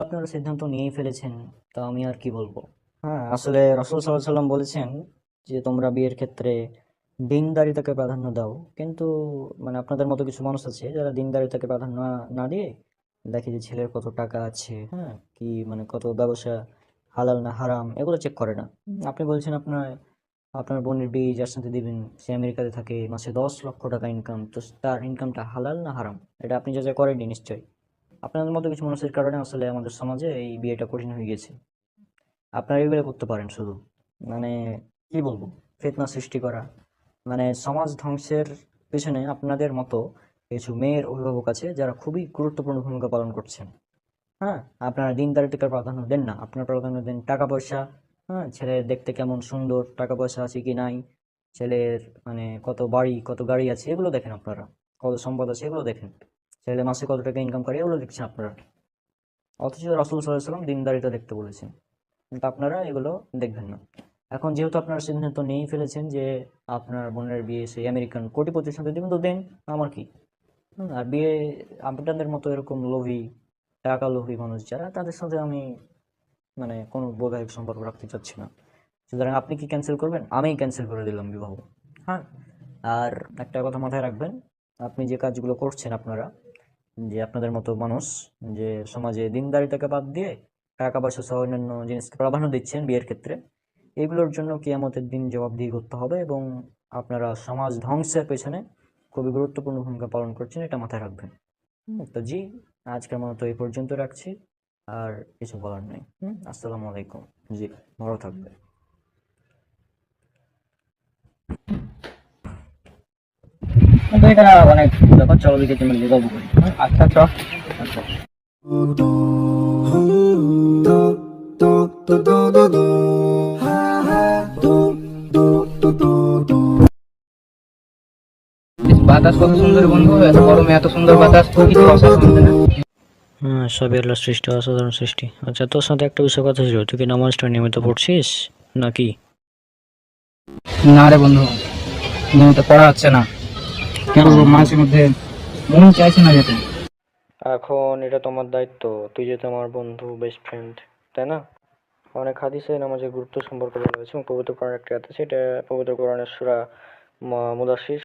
আপনারা সিদ্ধান্ত নিয়েই ফেলেছেন, তা আমি আর কি বলবো। হ্যাঁ, আসলে রাসূল সাল্লাল্লাহু আলাইহি ওয়াসাল্লাম বলেছেন যে তোমরা বিয়ের ক্ষেত্রে দিনদারিতাকে প্রাধান্য দাও। কিন্তু মানে আপনাদের মতো কিছু মানুষ আছে যারা দিনদারিতাকে প্রাধান্য না দিয়ে দেখে যে ছেলের কত টাকা আছে, হ্যাঁ, কি মানে কত ব্যবসা হালাল না হারাম এগুলো চেক করে না। আপনি বলছেন আপনার আপনার বোনের বিয়ে যার সাথে দিবেন সে আমেরিকাতে থাকে, মাসে 10 লক্ষ টাকা ইনকাম, তো তার ইনকামটা হালাল না হারাম এটা আপনি যা করেননি নিশ্চয়ই। আপনাদের মতো কিছু মানুষের কারণে আসলে আমাদের সমাজে এই বিয়েটা কঠিন হয়ে গেছে। আপনারা এগুলো করতে পারেন শুধু, মানে কি বলবো, ফিতনা সৃষ্টি করা, মানে সমাজ ধ্বংসের পেছনে আপনাদের মতো কিছু মেয়ের অভিভাবক আছে যারা খুবই গুরুত্বপূর্ণ ভূমিকা পালন করছেন। হ্যাঁ, আপনারা দিনদারিতাকে প্রাধান্য দেন না, আপনারা প্রাধান্য দেন টাকা পয়সা। হ্যাঁ, ছেলের দেখতে কেমন সুন্দর, টাকা পয়সা আছে কি নাই, ছেলের মানে কত বাড়ি কত গাড়ি আছে এগুলো দেখেন আপনারা, কত সম্পদ আছে এগুলো দেখেন, ছেলে মাসে কত টাকা ইনকাম করে এগুলো দেখছেন আপনারা। অথচ রাসূল সাল্লাল্লাহু আলাইহি ওয়াসাল্লাম দিনদারিতা দেখতে বলেছেন, কিন্তু আপনারা এগুলো দেখবেন না। এখন যেহেতু আপনারা সিদ্ধান্ত নিয়েই ফেলেছেন যে আপনার বোনের বিয়ে সেই আমেরিকান কোটিপতির সাথে দেবেন, তো দেন, আমার কি। আর বিয়ে আপনাদের মতো এরকম লোভী, টাকা লোভী মানুষ যারা, তাদের সাথে আমি মানে কোনো বৈবাহিক সম্পর্ক রাখতে চাচ্ছি না। সুতরাং আপনি কি ক্যান্সেল করবেন? আমিই ক্যান্সেল করে দিলাম বিবাহ। হ্যাঁ, আর একটা কথা মাথায় রাখবেন, আপনি যে কাজগুলো করছেন আপনারা, যে আপনাদের মতো মানুষ যে সমাজে দিনদারিতাকে বাদ দিয়ে টাকা পয়সা সহ অন্যান্য জিনিসকে প্রাধান্য দিচ্ছেন বিয়ের ক্ষেত্রে, এগুলোর জন্য কিয়ামতের দিন জবাবদিহি করতে হবে, এবং আপনারা সমাজ ধ্বংসের পেছনে খুবই গুরুত্বপূর্ণ ভূমিকা পালন করছেন, এটা মাথায় রাখবেন। তো জি, আজকের মতো এই পর্যন্ত রাখছি, আর কিছু বলার নেই। আসসালামু আলাইকুম। জি, ভালো থাকবে। কিন্তু এটা অনেক ব্যাপার, চলো দিকে তুমি গল্প করি। আচ্ছা আচ্ছা আচ্ছা। বাতাস কত সুন্দর বন্ধু, এত গরমে এত সুন্দর বাতাস, কিছু অসাধারণ না? হ্যাঁ, সবই আল্লাহর সৃষ্টি, অসাধারণ সৃষ্টি। আচ্ছা, তোর সাথে একটা বিষয় কথা ছিল, তুই কি নামাজটা নিয়মিত পড়ছিস নাকি? না রে বন্ধু, নিয়মিত পড়া হচ্ছে না, কেন মাঝে মধ্যে মন চাইছে না যেতে। এখন এটা তোমার দায়িত্ব, তুই যেহেতু আমার বন্ধু, বেস্ট ফ্রেন্ড, তাই না? অনেক হাদিসে নামাজের গুরুত্ব সম্পর্কে বলা হয়েছে, এবং পবিত্র কোরআনের একটা আয়াত আছে, এটা পবিত্র কোরআনের সূরা মুদাসসির